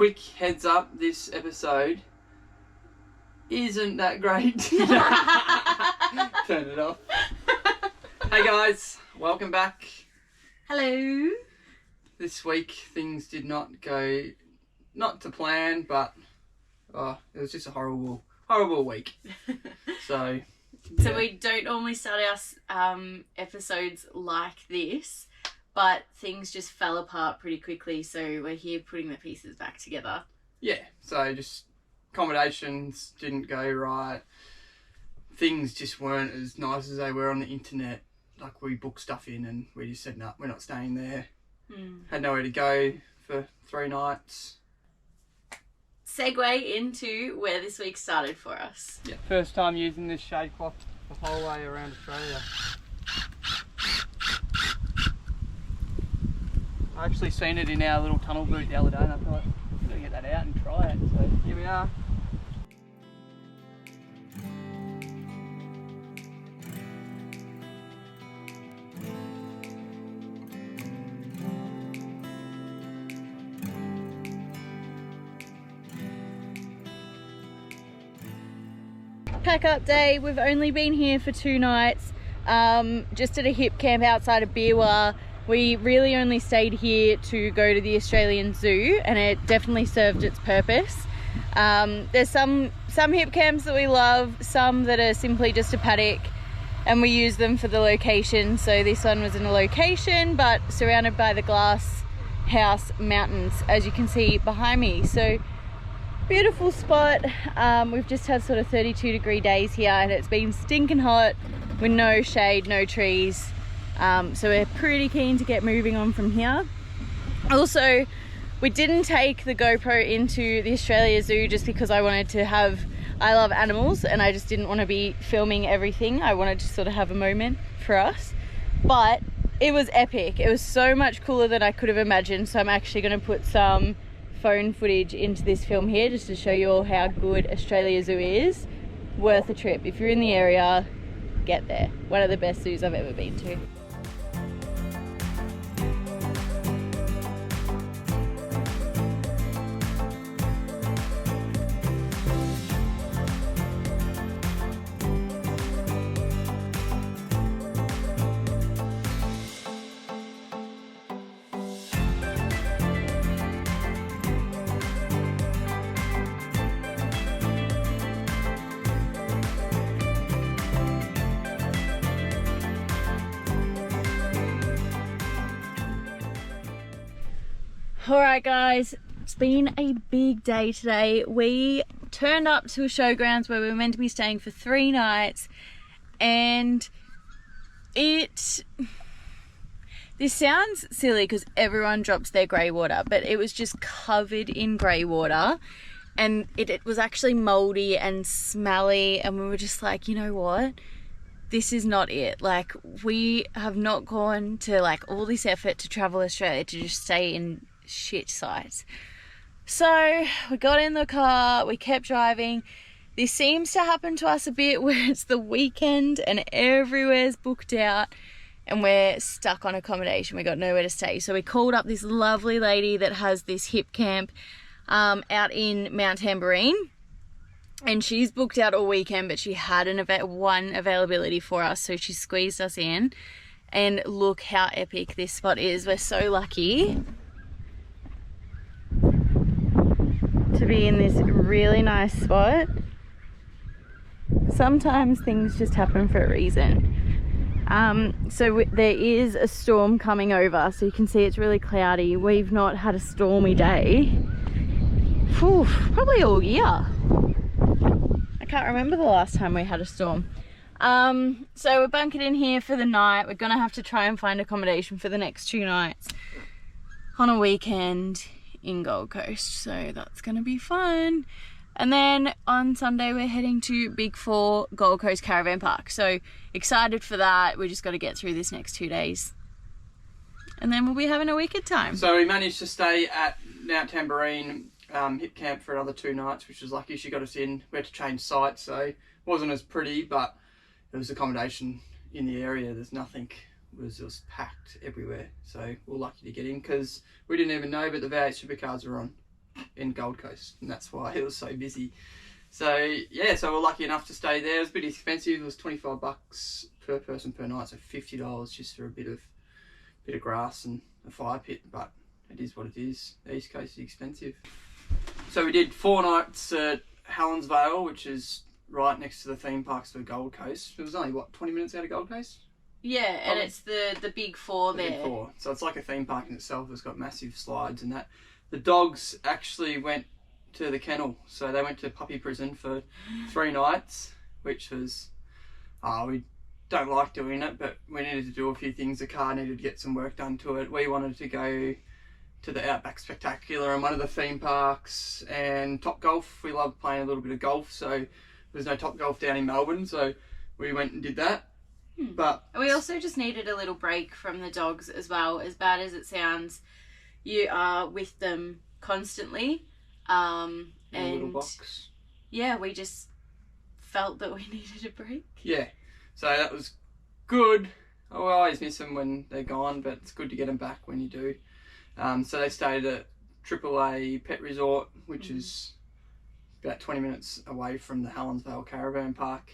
quick heads up, this episode isn't that great. Turn it off. Hey guys, welcome back. Hello. This week things did not go, not to plan, but it was just a horrible week. So We don't normally start our episodes like this, but things just fell apart pretty quickly, so we're here putting the pieces back together. Yeah, so just accommodations didn't go right. Things just weren't as nice as they were on the internet. Like, we booked stuff in and we just said, no, we're not staying there. Had nowhere to go for 3 nights. Segue into where this week started for us. Yeah, first time using this shade cloth the whole way around Australia. I actually seen it in our little tunnel boot the other day and I thought, I'm going to get that out and try it. So here we are. Pack up day. We've only been here for 2 nights, just at a hip camp outside of Beerwah. We really only stayed here to go to the Australian Zoo, and it definitely served its purpose. There's some hip camps that we love, some that are simply just a paddock, and we use them for the location. So this one was in a location, but surrounded by the glass house mountains, as you can see behind me. So beautiful spot. We've just had sort of 32-degree days here, and it's been stinking hot with no shade, no trees. So we're pretty keen to get moving on from here. Also, we didn't take the GoPro into the Australia Zoo just because I love animals and I just didn't want to be filming everything. I wanted to sort of have a moment for us. But it was epic. It was so much cooler than I could have imagined. So I'm actually going to put some phone footage into this film here just to show you all how good Australia Zoo is. Worth a trip. If you're in the area, get there. One of the best zoos I've ever been to. Alright guys, it's been a big day today. We turned up to a showgrounds where we were meant to be staying for 3 nights, and this sounds silly because everyone drops their grey water, but it was just covered in grey water, and it was actually mouldy and smelly, and we were just like, you know what? This is not it. Like, we have not gone to like all this effort to travel Australia to just stay in shit sites. So we got in the car, we kept driving. This seems to happen to us a bit where it's the weekend and everywhere's booked out and we're stuck on accommodation. We got nowhere to stay. So we called up this lovely lady that has this hip camp out in Mount Tamborine, and she's booked out all weekend, but she had one availability for us, so she squeezed us in. And look how epic this spot is. We're so lucky to be in this really nice spot. Sometimes things just happen for a reason. There is a storm coming over, so you can see it's really cloudy. We've not had a stormy day probably all year. I can't remember the last time we had a storm. So we're bunkered in here for the night. We're gonna have to try and find accommodation for the next 2 nights on a weekend in Gold Coast, so that's gonna be fun. And then on Sunday we're heading to Big 4 Gold Coast Caravan Park, so excited for that. We just got to get through this next 2 days and then we'll be having a wicked time. So we managed to stay at Mount Tamborine hip camp for another 2 nights, which was lucky. She got us in. We had to change sites, so it wasn't as pretty, but there was accommodation in the area. There's nothing. It was packed everywhere, so we're lucky to get in because we didn't even know, but the V8 supercars are on. in Gold Coast, and that's why it was so busy. So yeah, so we're lucky enough to stay there. It was a bit expensive. It was $25 per person per night, so $50 just for a bit of grass and a fire pit. But it is what it is. The East Coast is expensive. So we did 4 nights at Helensvale, which is right next to the theme parks for Gold Coast. It was only, what, 20 minutes out of Gold Coast? Yeah, and it's the big four there. Big four. So it's like a theme park in itself. It's got massive slides and that. The dogs actually went to the kennel. So they went to puppy prison for 3 nights, which was, we don't like doing it, but we needed to do a few things. The car needed to get some work done to it. We wanted to go to the Outback Spectacular and one of the theme parks and Top Golf. We love playing a little bit of golf, so there's no Top Golf down in Melbourne, so we went and did that. But we also just needed a little break from the dogs as well. As bad as it sounds, you are with them constantly, and in a little box. Yeah, we just felt that we needed a break. Yeah, so that was good. I always miss them when they're gone, but it's good to get them back when you do. So they stayed at AAA Pet Resort, which is about 20 minutes away from the Helensvale Caravan Park.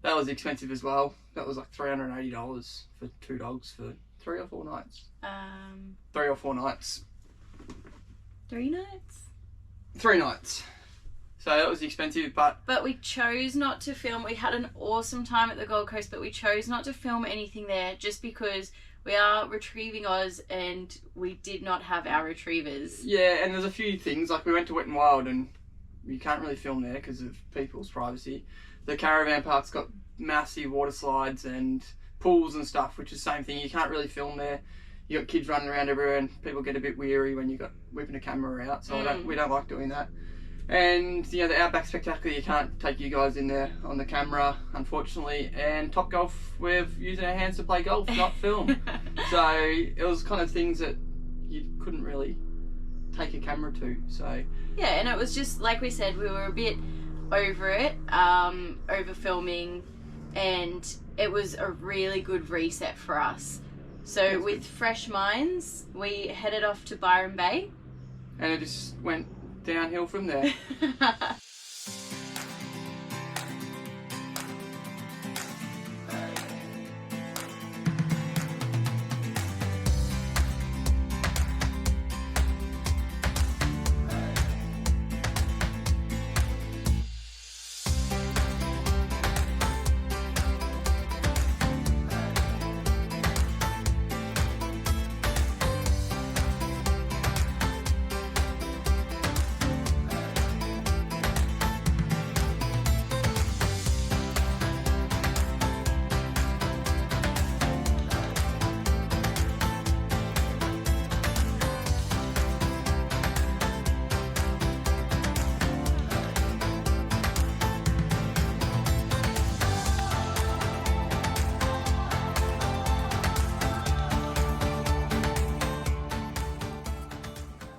That was expensive as well. That was like $380 for 2 dogs for 3 or 4 nights. 3 or 4 nights. 3 nights? 3 nights. So that was expensive, but we chose not to film. We had an awesome time at the Gold Coast, but we chose not to film anything there just because we are retrieving Oz and we did not have our retrievers. Yeah, and there's a few things, like we went to Wet n Wild and you can't really film there because of people's privacy. The caravan park's got massive water slides and pools and stuff, which is the same thing. You can't really film there. You got kids running around everywhere and people get a bit weary when you got whipping a camera out, so we don't like doing that. And the Outback Spectacular, you can't take you guys in there on the camera, unfortunately. And Top Golf, we're using our hands to play golf, not film. So it was kind of things that you couldn't really take a camera to. So yeah, and it was just like we said, we were a bit over it, over filming, and it was a really good reset for us. So with fresh minds, we headed off to Byron Bay, and it just went downhill from there.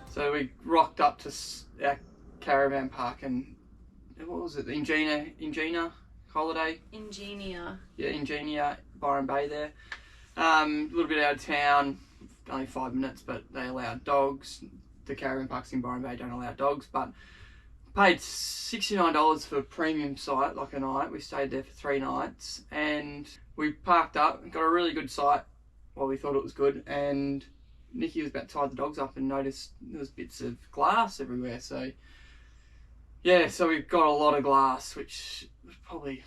So we rocked up to our caravan park and what was it? The Ingenia holiday? Ingenia. Yeah, Ingenia, Byron Bay there. A little bit out of town, only 5 minutes, but they allow dogs. The caravan parks in Byron Bay don't allow dogs, but paid $69 for a premium site, like a night. We stayed there for 3 nights and we parked up and got a really good site while we thought it was good, and Nikki was about to tie the dogs up and noticed there was bits of glass everywhere. So yeah, so we've got a lot of glass, which was probably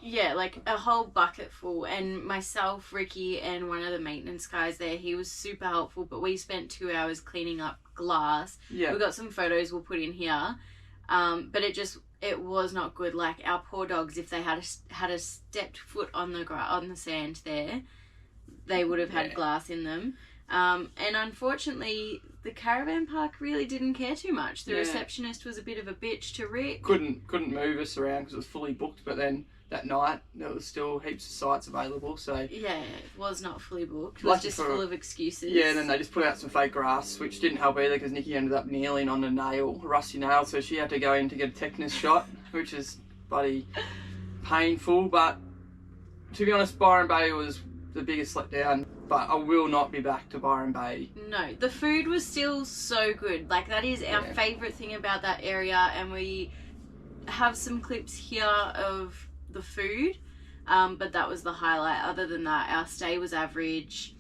yeah, like a whole bucket full. And myself, Ricky, and one of the maintenance guys there, he was super helpful, but we spent 2 hours cleaning up glass. Yeah, we got some photos we'll put in here, but it was not good. Like our poor dogs, if they had a stepped foot on the sand there, they would have had glass in them. And unfortunately, the caravan park really didn't care too much. The receptionist was a bit of a bitch to Rick. Couldn't move us around because it was fully booked. But then that night there was still heaps of sites available. So yeah, it was not fully booked. It was just full of excuses. Yeah, and then they just put out some fake grass, which didn't help either because Nikki ended up kneeling on a rusty nail, so she had to go in to get a tetanus shot, which is bloody painful. But to be honest, Byron Bay was the biggest letdown. but I will not be back to Byron Bay. No, the food was still so good. Like, that is our favourite thing about that area, and we have some clips here of the food, but that was the highlight. Other than that, our stay was average.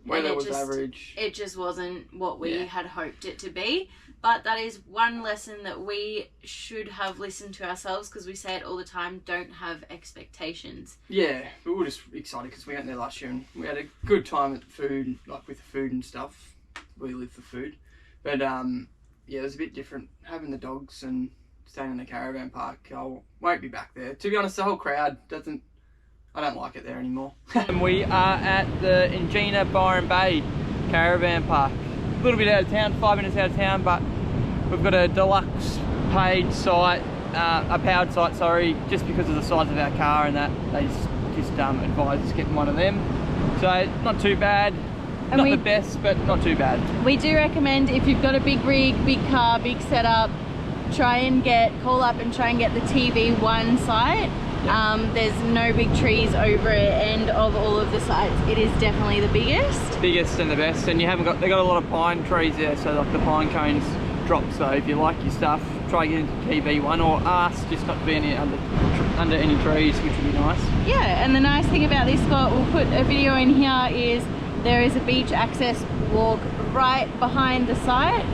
Weather was average. It just wasn't what we had hoped it to be. But that is one lesson that we should have listened to ourselves, because we say it all the time, don't have expectations. Yeah, we were just excited because we went there last year and we had a good time at the food, like with the food and stuff. We live for food. But yeah, it was a bit different having the dogs and staying in the caravan park. I won't be back there. To be honest, the whole crowd I don't like it there anymore. And we are at the Ingina Byron Bay caravan park. A little bit out of town, 5 minutes out of town, but we've got a deluxe paid site, a powered site, sorry, just because of the size of our car and that. They just advised us getting one of them. So not too bad. And not the best, but not too bad. We do recommend, if you've got a big rig, big car, big setup, call up and try and get the TV1 site. There's no big trees over it, and of all of the sites, it is definitely the biggest. Biggest and the best, and they got a lot of pine trees there, so like the pine cones drop. So if you like your stuff, try getting into TV1, or ask just not to be under any trees, which would be nice. Yeah, and the nice thing about this, Scott, we'll put a video in here, is there is a beach access walk right behind the site,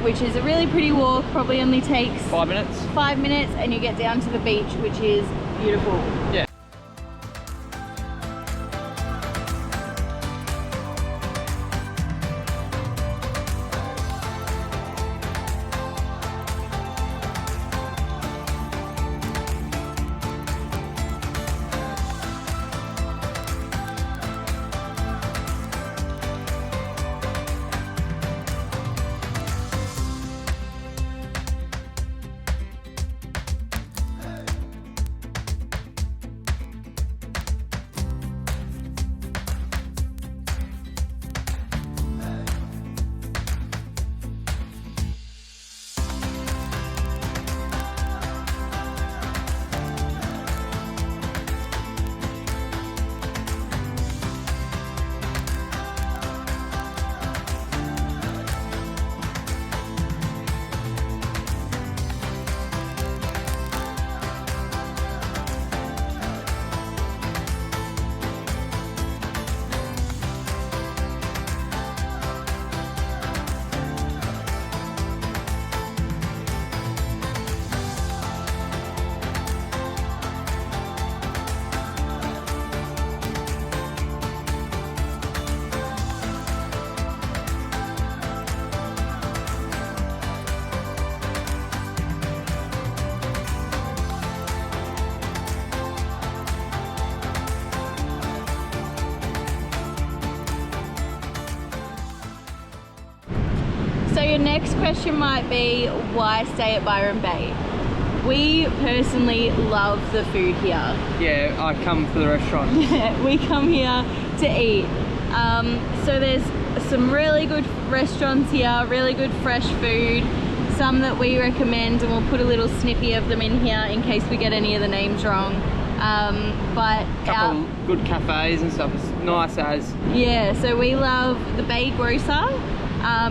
which is a really pretty walk. Probably only takes 5 minutes. 5 minutes, and you get down to the beach, which is beautiful. Yeah. So your next question might be, why stay at Byron Bay? We personally love the food here. Yeah, I come for the restaurant. Yeah, we come here to eat. So there's some really good restaurants here, really good fresh food, some that we recommend, and we'll put a little snippy of them in here in case we get any of the names wrong. But a couple of good cafes and stuff, it's nice as. Yeah, so we love the Bay Grocer.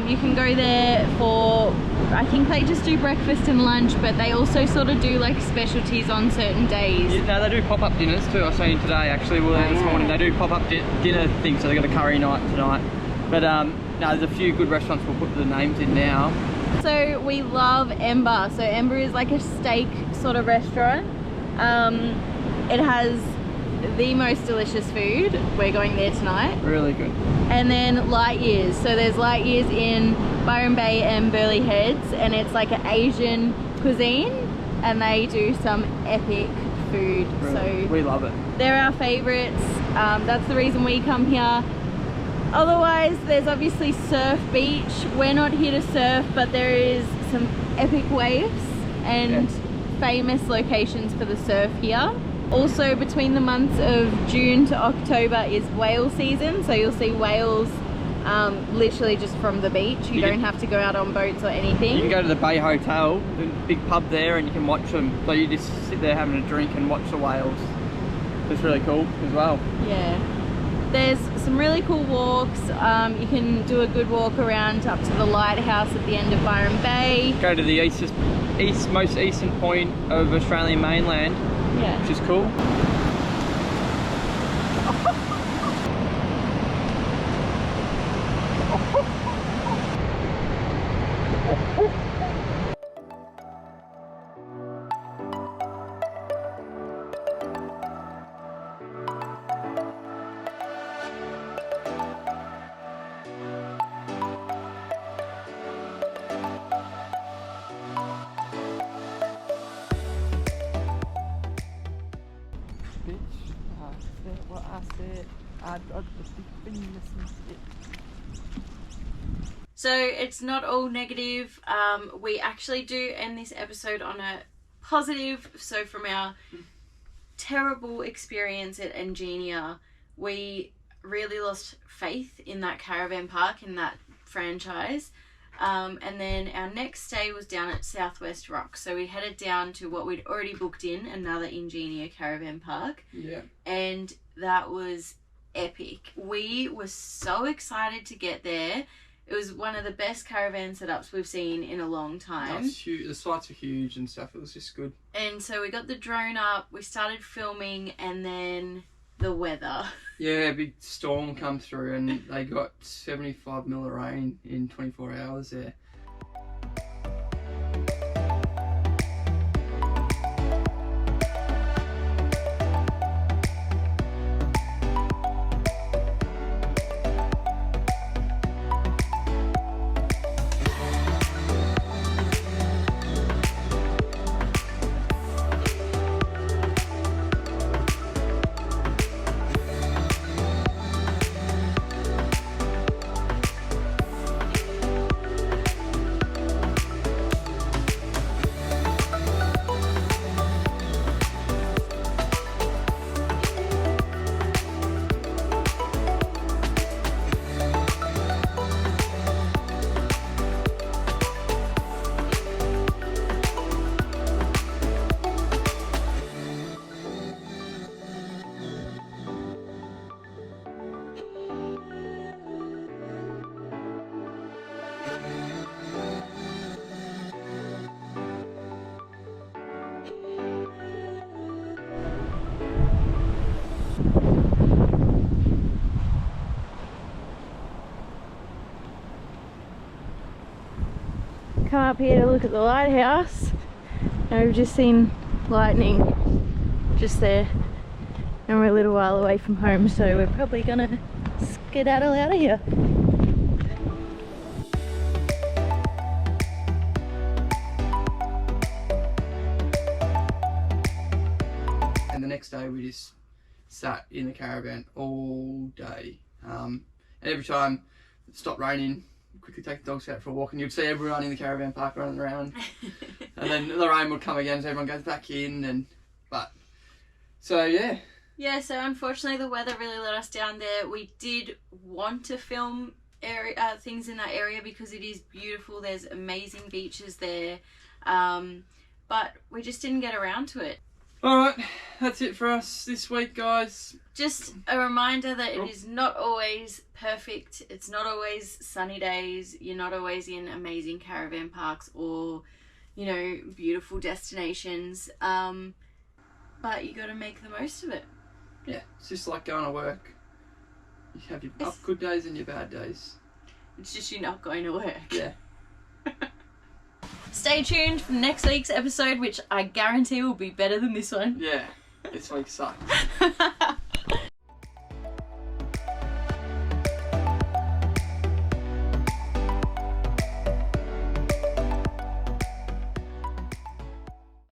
You can go there for, I think they just do breakfast and lunch, but they also sort of do like specialties on certain days. Yeah, no, they do pop-up dinners too. I was saying today, actually, this morning, they do pop-up dinner things, so they got a curry night tonight. But no, there's a few good restaurants we'll put the names in now. So we love Ember. So Ember is like a steak sort of restaurant. It has the most delicious food. We're going there tonight. Really good. And then Light Years. So there's Light Years in Byron Bay and Burleigh Heads, and it's like an Asian cuisine, and they do some epic food. Really, so we love it. They're our favorites. That's the reason we come here. Otherwise, there's obviously Surf Beach. We're not here to surf, but there is some epic waves and famous locations for the surf here. Also, between the months of June to October is whale season, so you'll see whales literally just from the beach. You don't have to go out on boats or anything. You can go to the Bay Hotel, the big pub there, and you can watch them. So you just sit there having a drink and watch the whales. It's really cool as well. Yeah. There's some really cool walks. You can do a good walk around up to the lighthouse at the end of Byron Bay. Go to the most eastern point of Australian mainland, Yeah. which is cool. What I said, So it's not all negative. We actually do end this episode on a positive. So from our terrible experience at Ingenia, we really lost faith in that caravan park, in that franchise. And then our next stay was down at Southwest Rock. So we headed down to what we'd already booked in, another Ingenia caravan park. Yeah. And that was epic. We were so excited to get there. It was one of the best caravan setups we've seen in a long time. That's huge. The sites are huge and stuff. It was just good. And so we got the drone up, we started filming, and then the weather. Yeah, a big storm come through and they got 75 mil of rain in 24 hours there. Come up here to look at the lighthouse, and we've just seen lightning just there, and we're a little while away from home, so we're probably gonna skedaddle out of here. And the next day we just sat in the caravan all day. And every time it stopped raining, quickly take the dogs out for a walk, and you'd see everyone in the caravan park running around. And then the rain would come again, so everyone goes back in. So yeah. Yeah, so unfortunately the weather really let us down there. We did want to film things in that area because it is beautiful. There's amazing beaches there, but we just didn't get around to it. Alright, that's it for us this week, guys. Just a reminder that it is not always perfect. It's not always sunny days. You're not always in amazing caravan parks or, you know, beautiful destinations. But you got to make the most of it. Yeah, it's just like going to work. You have your good days and your bad days. It's just you're not going to work. Yeah. Stay tuned for next week's episode, which I guarantee will be better than this one. Yeah, this week sucks.